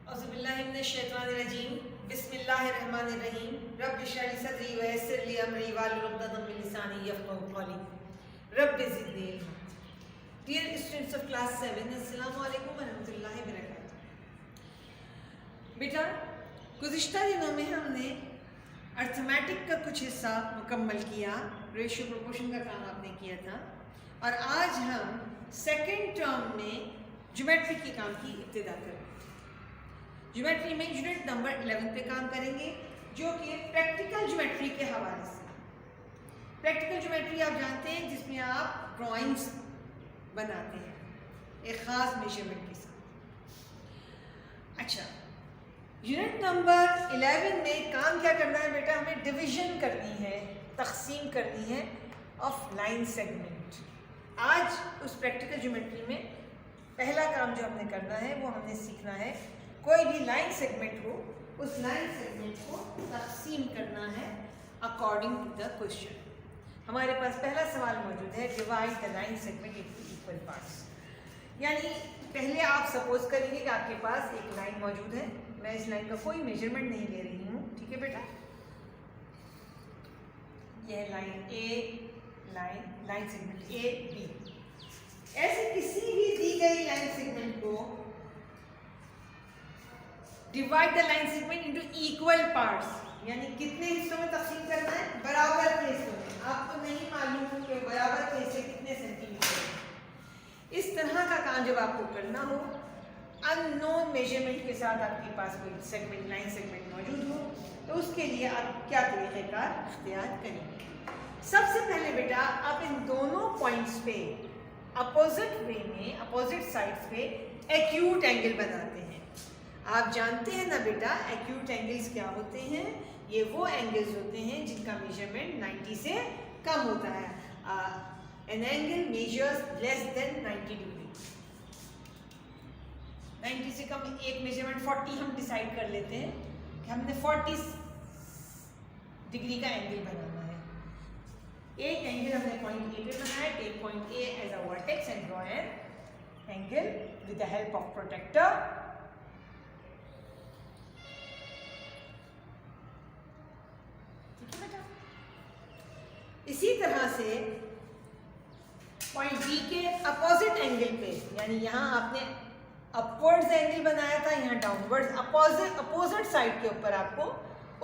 औज़ुबिल्लाहिमिनश्शैतानिर्रजीम बिस्मिल्लाहिर्रहमानिर्रहीम रब्बि इश्रह ली सदरी व यस्सिर ली अमरी वाहलुल उक़दतम मिन लिसानी यफ़क़हू क़ौली rabbi ज़िदनी इल्मा। Dear students of class 7, अस्सलामु अलैकुम व रहमतुल्लाहि व बरकातहू। बेटा, गुज़िश्ता दिनों में हमने अर्थमेटिक का कुछ हिस्सा मुकम्मल किया, रेशियो प्रोपोर्शन का काम आपने किया था, और आज हम सेकेंड टर्म में ज्योमेट्री के काम की इब्तिदा करेंगे। ज्योमेट्री में यूनिट नंबर 11 पे काम करेंगे, जो कि प्रैक्टिकल ज्योमेट्री के हवाले से। प्रैक्टिकल ज्योमेट्री आप जानते हैं जिसमें आप ड्राइंग्स बनाते हैं एक ख़ास मेजरमेंट के साथ। अच्छा, यूनिट नंबर 11 में काम क्या करना है बेटा? हमें डिवीजन करनी है, तकसीम करनी है ऑफ लाइन सेगमेंट। आज उस प्रैक्टिकल ज्योमेट्री में पहला काम जो हमने करना है वो हमने सीखना है कोई भी लाइन सेगमेंट हो, उस लाइन सेगमेंट को तकसीम करना है अकॉर्डिंग टू द क्वेश्चन। हमारे पास पहला सवाल मौजूद है, divide the line segment into equal parts. यानी पहले आप सपोज करेंगे कि आपके पास एक लाइन मौजूद है, मैं इस लाइन का कोई मेजरमेंट नहीं ले रही हूँ, ठीक है बेटा? यह line A, line segment A B. ऐसे किसी भी दी गई लाइन सेगमेंट को divide the line segment into equal parts, यानी कितने हिस्सों में तकसीम करना है? बराबर के हिस्सों में। आपको नहीं मालूम कि बराबर के हिस्से कितने सेंटीमीटर हैं। इस तरह का काम जब आपको करना हो, अननोन मेजरमेंट के साथ आपके पास कोई सेगमेंट, लाइन सेगमेंट मौजूद हो, तो उसके लिए आप क्या तरीक़ेकार इख्तियार करेंगे? सबसे पहले बेटा आप इन दोनों पॉइंट्स पे अपोजिट वे में, अपोजिट साइड्स पे एक्यूट एंगल बनाते हैं। आप जानते हैं ना बेटा, एक्यूट एंगल्स क्या होते हैं? ये वो एंगल्स होते हैं जिनका मेजरमेंट 90 से कम होता है। An angle measures less than 90 degree. 90 से कम एक मेजरमेंट 40 हम डिसाइड कर लेते हैं कि हमने 40 डिग्री का एंगल बनाना है। एक एंगल हमने पॉइंट ए पे बनाया, take point A as a vertex and draw an angle with the help of protractor. इसी तरह से पॉइंट बी के अपोजिट एंगल पे, यानी यहाँ आपने अपवर्ड्स एंगल बनाया था, यहाँ डाउनवर्ड्स, अपोजिट साइड के ऊपर आपको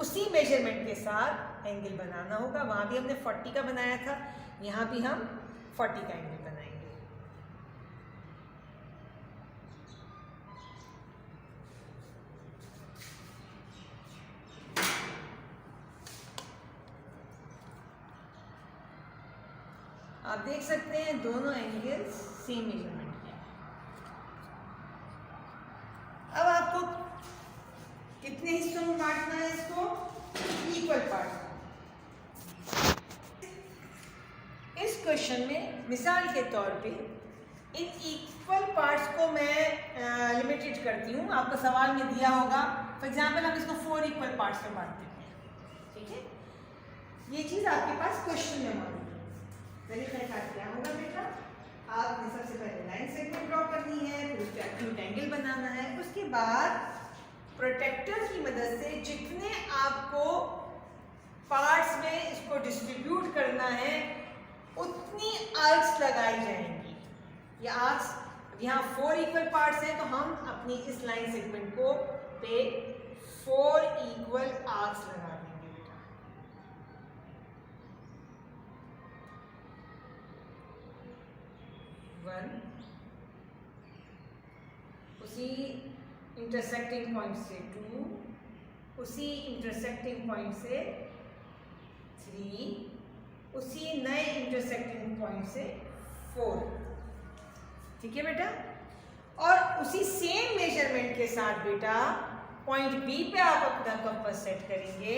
उसी मेजरमेंट के साथ एंगल बनाना होगा। वहाँ भी हमने 40 का बनाया था, यहाँ भी हम 40 का एंगल बनाएंगे। आप देख सकते हैं दोनों एंगल्स सेम मेजरमेंट के हैं। अब आपको कितने हिस्सों में बांटना है इसको? Equal part. इस क्वेश्चन में मिसाल के तौर पे इन इक्वल पार्ट्स को मैं लिमिटेड करती हूँ। आपको सवाल में दिया होगा, फॉर एग्जांपल हम इसको 4 इक्वल पार्ट्स में बांट देते हैं, ठीक है? ये चीज़ आपके पास क्वेश्चन में मौजूद है। तरीक़ा क्या होगा बेटा? आपने सबसे पहले लाइन सेगमेंट ड्रॉ करनी है, फिर उसका एक्यूट एंगल बनाना है, उसके बाद प्रोटेक्टर की मदद से जितने आपको पार्ट्स में इसको डिस्ट्रीब्यूट करना है उतनी आर्क्स लगाई जाएंगी। ये आर्क्स, यहाँ 4 इक्वल पार्ट्स हैं, तो हम अपनी इस लाइन सेगमेंट को पे 4 इक्वल आर्क्स लगा देंगे। 1, उसी इंटरसेक्टिंग पॉइंट से 2, उसी इंटरसेक्टिंग पॉइंट से 3, उसी नए इंटरसेक्टिंग पॉइंट से 4, ठीक है बेटा? और उसी सेम मेजरमेंट के साथ बेटा पॉइंट बी पे आप अपना कंपास सेट करेंगे,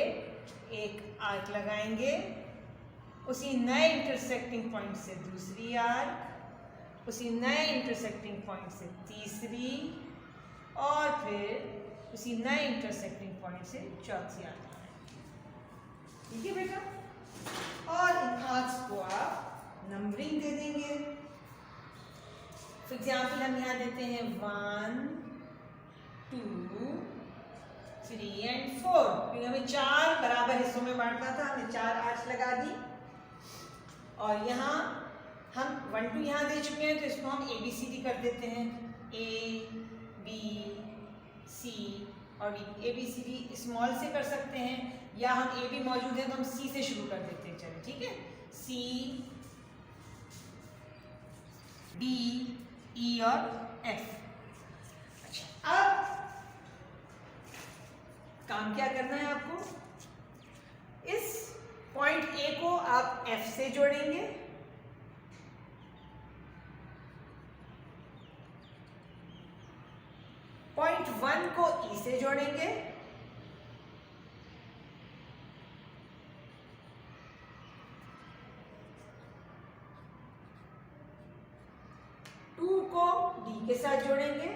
एक आर्क लगाएंगे, उसी नए इंटरसेक्टिंग पॉइंट से दूसरी आर्क, उसी नए इंटरसेक्टिंग पॉइंट से तीसरी, और फिर उसी नए इंटरसेक्टिंग पॉइंट से चौथी आर्क, ठीक है बेटा? और इन आर्क्स को आप नंबरिंग दे देंगे। फॉर एग्जाम्पल हम यहाँ देते हैं 1, 2, 3 and 4, क्योंकि हमें 4 बराबर हिस्सों में बांटना था, हमने 4 आर्च लगा दी। और यहाँ हम 1 2 यहाँ दे चुके हैं, तो इसको हम ABCD कर देते हैं, A B C और D। ABCD स्मॉल से कर सकते हैं, या हम A भी मौजूद है तो हम C से शुरू कर देते हैं। चलो ठीक है, C D E और F। अच्छा, अब काम क्या करना है आपको, इस पॉइंट A को आप F से जोड़ेंगे, पॉइंट 1 को E से जोड़ेंगे, को D के साथ जोड़ेंगे,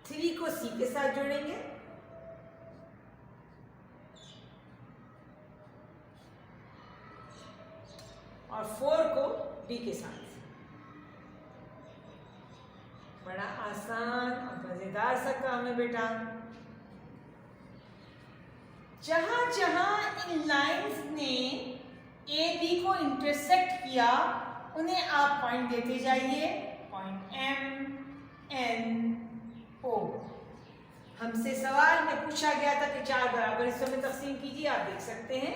थ्री को C के साथ जोड़ेंगे, और 4 को B के साथ। बड़ा आसान और मजेदार सा काम है बेटा। जहां जहां इन लाइंस ने ए बी को इंटरसेक्ट किया उन्हें आप पॉइंट देते जाइए, पॉइंट M N O। हमसे सवाल में पूछा गया था कि 4 बराबर हिस्सों में तकसीम कीजिए, आप देख सकते हैं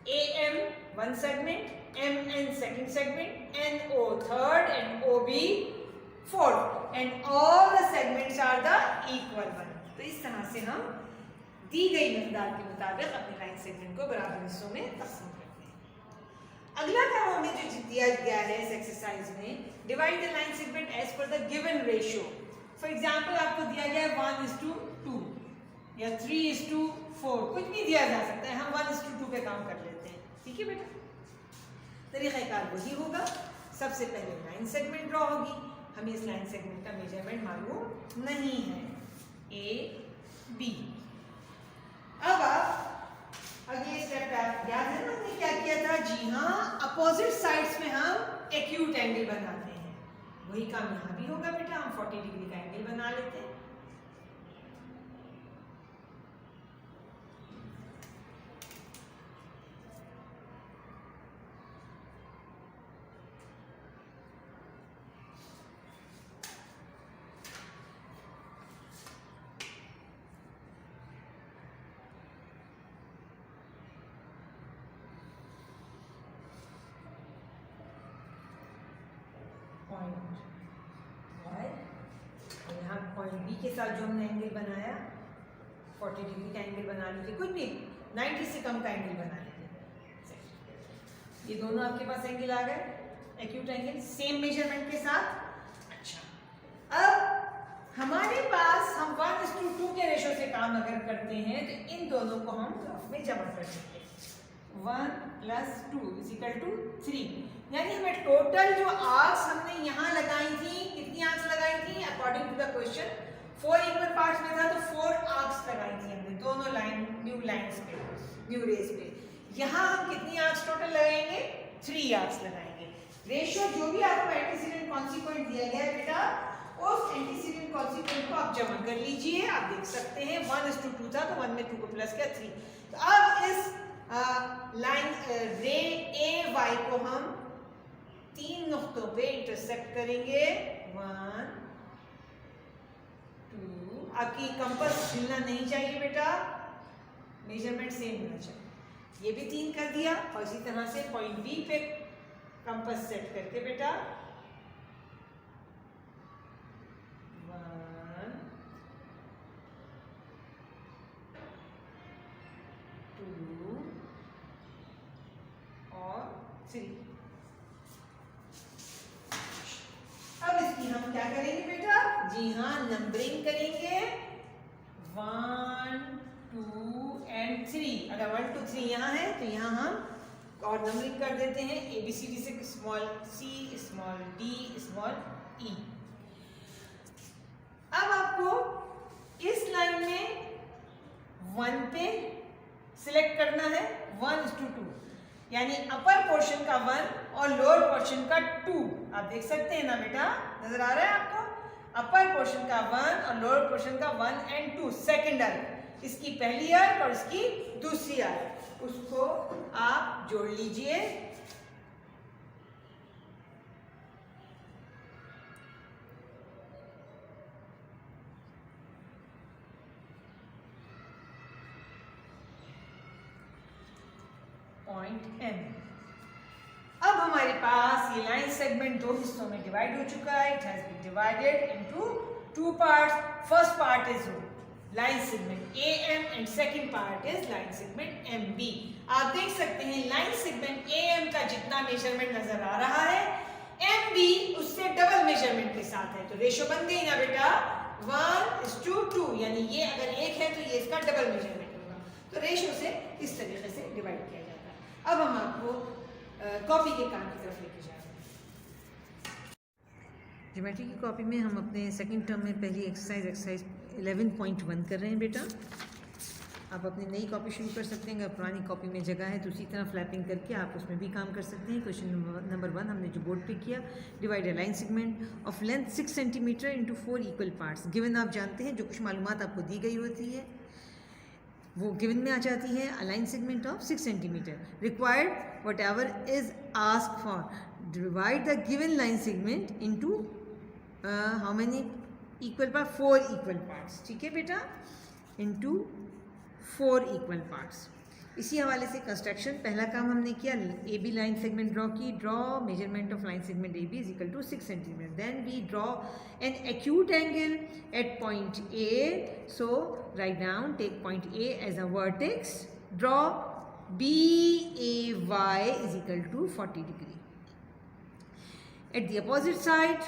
AM 1 segment, MN second segment, NO third and OB fourth, and all the segments are the equal one. तो इस तरह से हम दी गई मकदार के मुताबिक अपने लाइन सेगमेंट को बराबर हिस्सों में तकसीम करते हैं। अगला काम हमें जो दिया गया है इस एक्सरसाइज में, divide the line segment as per the given ratio. For example आपको दिया गया है 1:2 या 3:4, कुछ भी दिया जा सकता है, हम 1:2 पे काम कर लेते हैं। ठीक है बेटा, तरीक़ाकार वही होगा। सबसे पहले लाइन सेगमेंट ड्रॉ होगी, हमें इस लाइन सेगमेंट का मेजरमेंट मालूम नहीं है, A B। अब आप अगले स्टेप पे आप याद है ना हमने क्या किया था, जी हाँ, अपोजिट साइड्स में हम एक्यूट एंगल बनाते हैं, वही काम यहाँ भी होगा बेटा। हम 40 डिग्री का एंगल बना लेते हैं। यहाँ पॉइंट बी के साथ जो हमने एंगल बनाया 40 डिग्री का एंगल बना लीजिए, कुछ भी 90 से कम का एंगल बना लीजिए। ये दोनों आपके पास एंगल आ गए, एक्यूट एंगल सेम मेजरमेंट के साथ। अच्छा, अब हमारे पास हम 1:2 के रेशो से काम अगर करते हैं तो इन दोनों को हम ग्राफ में जमा कर देंगे। 1 + 2 = 3, यानी हमें टोटल जो आर्क्स हमने यहाँ लगाई थी, कितनी आर्क्स लगाई थी according to the question, 4 equal parts में था तो 4 आर्क्स लगाई थी हमने दोनों लाइन न्यू लाइंस पे, न्यू रेस पे। यहाँ हम कितनी आर्क्स टोटल लगाएंगे, 3 आर्क्स लगाएंगे। रेशियो जो भी आपको एंटीसीडेंट कॉन्सिक्वेंट दिया गया है बेटा, उस एंटीसीडेंट कॉन्सिक्वेंट को आप जमा कर लीजिए। आप देख सकते हैं 1:2 था तो 1 में 2 को प्लस किया 3। तो अब इस लाइन रे ए वाई को हम 3 नुक्तों पे इंटरसेक्ट करेंगे, 1 2। आपकी कंपास हिलना नहीं चाहिए बेटा, मेजरमेंट सेम होना चाहिए। ये भी 3 कर दिया, और इसी तरह से पॉइंट बी पे कंपास सेट करके बेटा 1 2 और 3। अब इसकी हम क्या करेंगे बेटा, जी हाँ, नंबरिंग करेंगे 1 2 एंड 3। अगर 1 2 3 यहाँ है तो यहाँ हम और नंबरिंग कर देते हैं ABCD से, small c, small d, small e। अब आपको इस लाइन में 1 पे सिलेक्ट करना है 1:2, यानी अपर पोर्शन का 1 और और लोअर पोर्शन का 2। आप देख सकते हैं ना बेटा, नजर आ रहा है आपको? अपर पोर्शन का 1 और लोअर पोर्शन का 1 और 2, सेकंड आर्क, इसकी पहली आर्क और इसकी दूसरी आर्क, उसको आप जोड़ लीजिए। Point M। अब हमारे पास ये लाइन सेगमेंट दो हिस्सों में डिवाइड हो चुका है। It has been divided into 2 parts. First part is line segment AM and second part is line segment MB। आप देख सकते हैं लाइन सेगमेंट AM का जितना मेजरमेंट नजर आ रहा है, MB उससे डबल मेजरमेंट के साथ है। तो रेशो बन गई ना बेटा, 1:2, यानी ये अगर 1 है तो ये इसका डबल मेजरमेंट होगा। तो रेशो से इस तरीके से डिवाइड किया जाता है। अब हम आपको कॉपी के काम की तरफ लेके जा रहे हैं। ज्योमेट्री की कॉपी में हम अपने सेकंड टर्म में पहली एक्सरसाइज 11.1 कर रहे हैं बेटा। आप अपनी नई कॉपी शुरू कर सकते हैं, अगर पुरानी कॉपी में जगह है तो उसी तरह फ्लैपिंग करके आप उसमें भी काम कर सकते हैं। क्वेश्चन नंबर 1 हमने जो बोर्ड पे किया, divide a line segment of length 6 centimetre into 4 equal parts. Given आप जानते हैं, जो कुछ मालूमात आपको दी गई होती है वो गिवन में आ जाती है। A line segment of 6 centimetre required whatever is asked for. Divide the given line segment into how many equal parts? 4 equal parts. ठीक है बेटा, into 4 equal parts. इसी हवाले से कंस्ट्रक्शन पहला काम हमने किया, AB लाइन सेगमेंट ड्रॉ की। Draw measurement of line segment AB is equal to 6 centimetre. Then we draw an acute angle at point A. So write down, take point A as a vertex, draw BAY is equal to 40 degree. At the opposite side,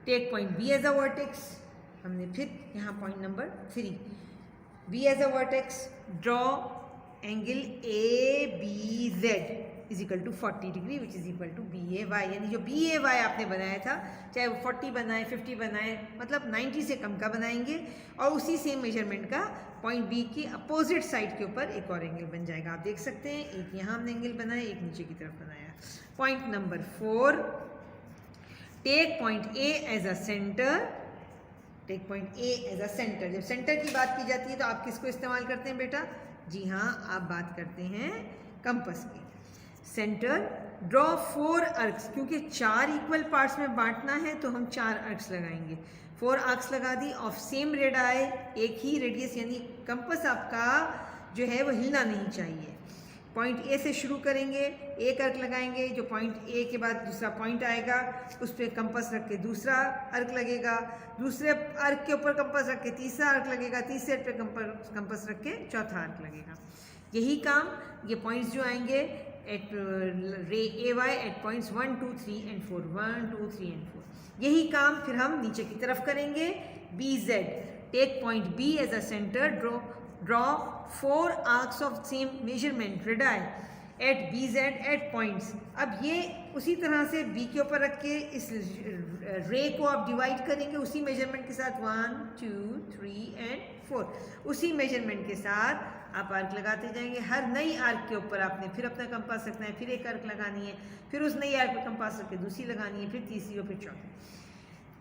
take point B as a vertex. हमने फिर यहाँ point number 3, B as a vertex, draw angle ABZ is equal to 40 degree which is equal to BAY। यानी जो BAY आपने बनाया था, चाहे वो 40 बनाए 50 बनाए, मतलब 90 से कम का बनाएंगे और उसी सेम मेजरमेंट का पॉइंट बी की अपोजिट साइड के ऊपर एक और एंगल बन जाएगा। आप देख सकते हैं, एक यहाँ हमने एंगल बनाया, एक नीचे की तरफ बनाया। Point number 4, take point A as a centre. Take point A as a centre. जब सेंटर की बात की जाती है तो आप किसको इस्तेमाल करते हैं बेटा? जी हाँ, आप बात करते हैं कंपास की। Centre, draw 4 arcs. क्योंकि 4 इक्वल पार्ट्स में बांटना है तो हम 4 आर्क्स लगाएंगे। 4 आर्क्स लगा दी ऑफ सेम रेडाई, एक ही रेडियस, यानी कंपास आपका जो है वो हिलना नहीं चाहिए। पॉइंट ए से शुरू करेंगे, एक अर्क लगाएंगे, जो पॉइंट ए के बाद दूसरा पॉइंट आएगा उस पर कंपास रख के दूसरा अर्क लगेगा, दूसरे अर्क के ऊपर कंपास रख के तीसरा अर्क लगेगा, तीसरे पे कंपास रख के चौथा अर्क लगेगा। यही काम ये पॉइंट्स जो आएंगे at ray AY at points 1, 2, 3 and 4, 1, 2, 3 and 4, यही काम फिर हम नीचे की तरफ करेंगे। BZ, take point B as a centre, draw 4 arcs of same measurement radii at BZ at points. अब ये उसी तरह से B के ऊपर रख के इस रे को आप डिवाइड करेंगे उसी मेजरमेंट के साथ, 1, 2, 3 एंड 4, उसी मेजरमेंट के साथ आप आर्क लगाते जाएंगे। हर नई आर्क के ऊपर आपने फिर अपना कंपास रखना है, फिर एक आर्क लगानी है, फिर उस नई आर्क पर कंपास रख के दूसरी लगानी है, फिर तीसरी और फिर चौथी।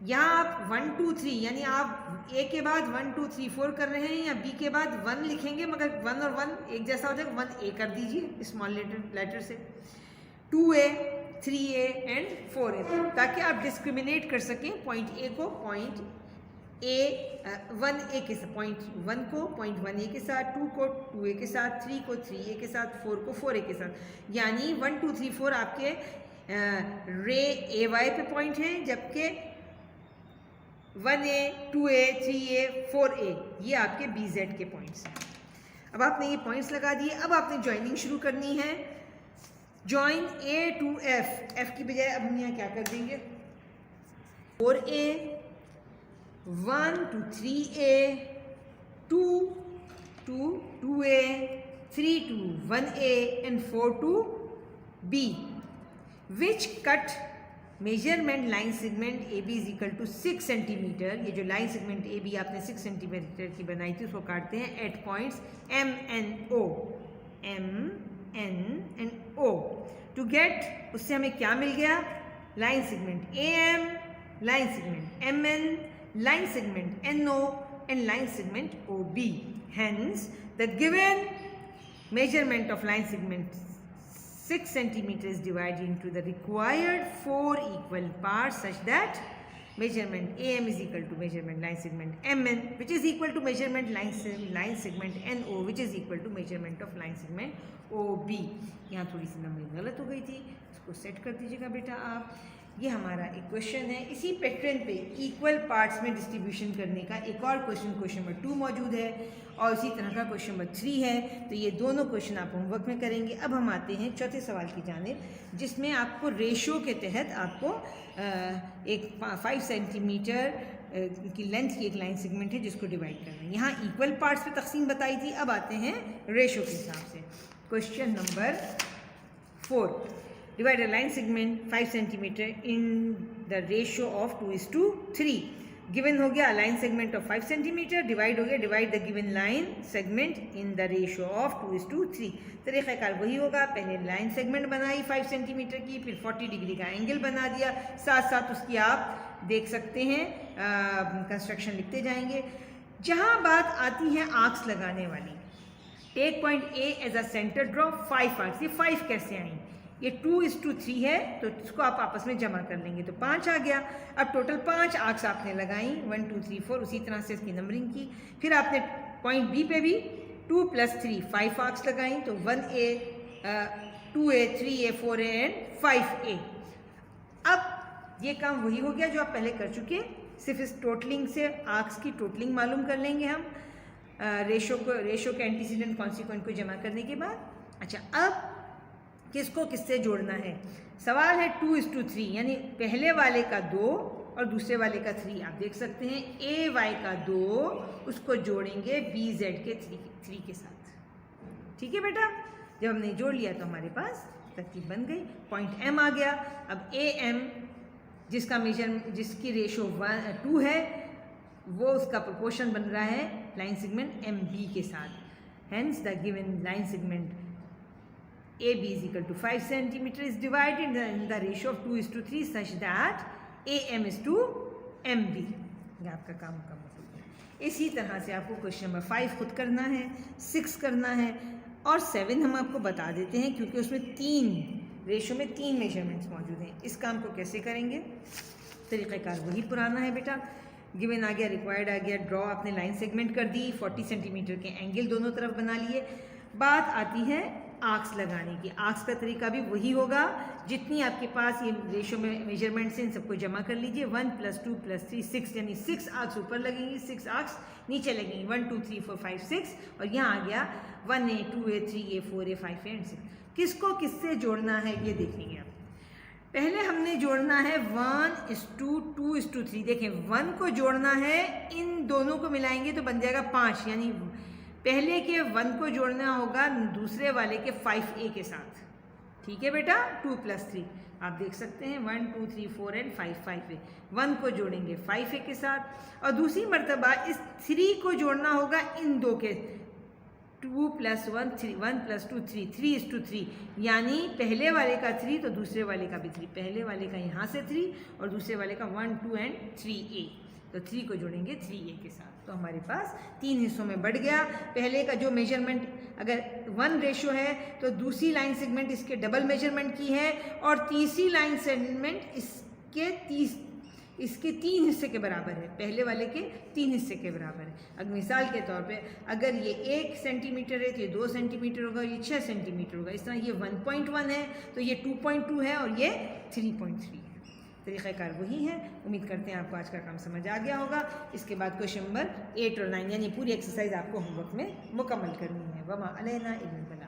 यहाँ आप 1, 2, 3 यानी आप A के बाद 1, 2, 3, 4 कर रहे हैं, या B के बाद 1 लिखेंगे मगर 1 और 1 एक जैसा हो जाएगा, 1A कर दीजिए स्मॉल लेटर से, 2A, 3A एंड 4A, ताकि आप डिस्क्रिमिनेट कर सकें पॉइंट A को पॉइंट A 1A के साथ, पॉइंट 1 को पॉइंट 1A के साथ, 2 को 2A के साथ, 3 को 3A के साथ, 4 को 4A के साथ। यानी 1, 2, 3, 4 आपके रे AY पे पॉइंट हैं, जबकि 1A, 2A, 3A, 4A ये आपके BZ के पॉइंट्स हैं। अब आपने ये पॉइंट्स लगा दिए, अब आपने ज्वाइनिंग शुरू करनी है। Join A to F, F की बजाय अब हम यहाँ क्या कर देंगे, 4A, 1 to 3A, 2 to 2A, 3 to 1A and 4 to B, which cut measurement line segment AB is equal to 6 centimetre. ये जो लाइन सेगमेंट AB आपने 6 सेंटीमीटर की बनाई थी उसको काटते हैं at points M and O, M, N and O। To get, उससे हमें क्या मिल गया, line segment AM, line segment MN, line segment NO and line segment OB. Hence, the given measurement of line segment 6 cm is divided into the required 4 equal parts such that measurement AM is equal to measurement line segment MN, which is equal to measurement line segment NO, which is equal to measurement of line segment OB. यहाँ थोड़ी सी numbering गलत हो गई थी, इसको set कर दीजिएगा बेटा आप। ये हमारा एक क्वेश्चन है। इसी पैटर्न पे इक्वल पार्ट्स में डिस्ट्रीब्यूशन करने का एक और क्वेश्चन नंबर 2 मौजूद है और इसी तरह का क्वेश्चन नंबर 3 है। तो ये दोनों क्वेश्चन आप होमवर्क में करेंगे। अब हम आते हैं चौथे सवाल की जानिब, जिसमें आपको रेशो के तहत आपको एक 5 सेंटीमीटर की लेंथ की एक लाइन सेगमेंट है जिसको डिवाइड करना है। यहाँ इक्वल पार्ट्स पे तकसीम बताई थी, अब आते हैं रेशो के हिसाब से। Question number 4, divide a line segment 5 cm in the ratio of 2:3. Given हो गया line segment of 5 cm, divide हो गया divide the given line segment in the ratio of 2:3। तरीक़ाकार वही होगा, पहले लाइन सेगमेंट बनाई 5 cm की, फिर 40 डिग्री का एंगल बना दिया, साथ साथ उसकी आप देख सकते हैं कंस्ट्रक्शन लिखते जाएंगे। जहाँ बात आती है आर्क्स लगाने वाली, take point A as a centre draw 5 arcs. ये 5 कैसे आई, ये 2:3 है तो इसको आप आपस में जमा कर लेंगे तो 5 आ गया। अब टोटल 5 आर्क्स आपने लगाई, 1 2 3 4, उसी तरह से इसकी नंबरिंग की। फिर आपने पॉइंट B पे भी 2 + 3 5 आर्क्स लगाई, तो 1A 2A 3A 4A and 5A। अब ये काम वही हो गया जो आप पहले कर चुके, सिर्फ इस टोटलिंग से आर्क्स की टोटलिंग मालूम कर लेंगे हम रेशो के एंटीसीडेंट कॉन्सिक्वेंट को जमा करने के बाद। अच्छा, अब किसको किससे जोड़ना है, सवाल है 2:3, यानी पहले वाले का 2 और दूसरे वाले का 3। आप देख सकते हैं AY का 2 उसको जोड़ेंगे BZ के 3 के साथ। ठीक है बेटा, जब हमने जोड़ लिया तो हमारे पास तरतीब बन गई, पॉइंट M आ गया। अब AM जिसकी रेशो 2 है, वो उसका प्रोपोर्शन बन रहा है लाइन सेगमेंट MB के साथ। Hence the given line segment AB is equal to 5 cm is divided in the ratio of 2:3 such that AM is to MB। ये आपका काम मुकम्मल हो गया। इसी तरह से आपको क्वेश्चन नंबर 5 खुद करना है, 6 करना है और 7 हम आपको बता देते हैं क्योंकि उसमें 3 रेशो में 3 मेजरमेंट्स मौजूद हैं। इस काम को कैसे करेंगे, तरीक़ाकार वही पुराना है बेटा। गिवन आ गया, रिक्वायर्ड आ गया, ड्रॉ आपने लाइन सेगमेंट कर दी, 40 सेंटीमीटर के एंगल दोनों तरफ बना लिए। बात आती है आर्क्स लगाने की। आर्क्स का तरीका भी वही होगा, जितनी आपके पास ये रेशो में मेजरमेंट्स हैं इन सबको जमा कर लीजिए। 1 + 2 + 3 6, यानी 6 आर्क्स ऊपर लगेंगी, 6 आर्क्स नीचे लगेंगी, 1 2 3 4 5 6। और यहाँ आ गया 1A 2A 3A 4A 5A and 6। किसको किससे जोड़ना है ये देखेंगे आप। पहले हमने जोड़ना है 1:2:3। देखें 1 को जोड़ना है, इन दोनों को मिलाएंगे तो बन जाएगा 5, यानी पहले के 1 को जोड़ना होगा दूसरे वाले के 5A के साथ। ठीक है बेटा, 2 + 3 आप देख सकते हैं 1 2 3 4 एंड 5A। 1 को जोड़ेंगे 5A के साथ और दूसरी मर्तबा इस 3 को जोड़ना होगा इन दो के, 2 + 1 3, 1 + 2 3, 3:3, यानी पहले वाले का 3 तो दूसरे वाले का भी 3, पहले वाले का यहाँ से 3 और दूसरे वाले का 1 2 एंड 3A। तो 3 को जोड़ेंगे 3A के साथ, तो हमारे पास 3 हिस्सों में बढ़ गया। पहले का जो मेजरमेंट अगर 1 रेशो है तो दूसरी लाइन सेगमेंट इसके डबल मेजरमेंट की है और तीसरी लाइन सेगमेंट इसके 3 हिस्से के बराबर है, पहले वाले के 3 हिस्से के बराबर है। अगर मिसाल के तौर पे अगर ये 1 सेंटीमीटर है तो ये 2 सेंटीमीटर होगा, ये 6 सेंटीमीटर होगा। इस तरह ये 1.1 है तो ये 2.2 है और ये 3.3 है। तरीक़ाकार वही है। उम्मीद करते हैं आपको आज का काम समझ आ गया होगा। इसके बाद क्वेश्चन नंबर 8 और 9 यानी पूरी एक्सरसाइज आपको होमवर्क में मुकम्मल करनी है। वमा अलैना इल्लल बलाग।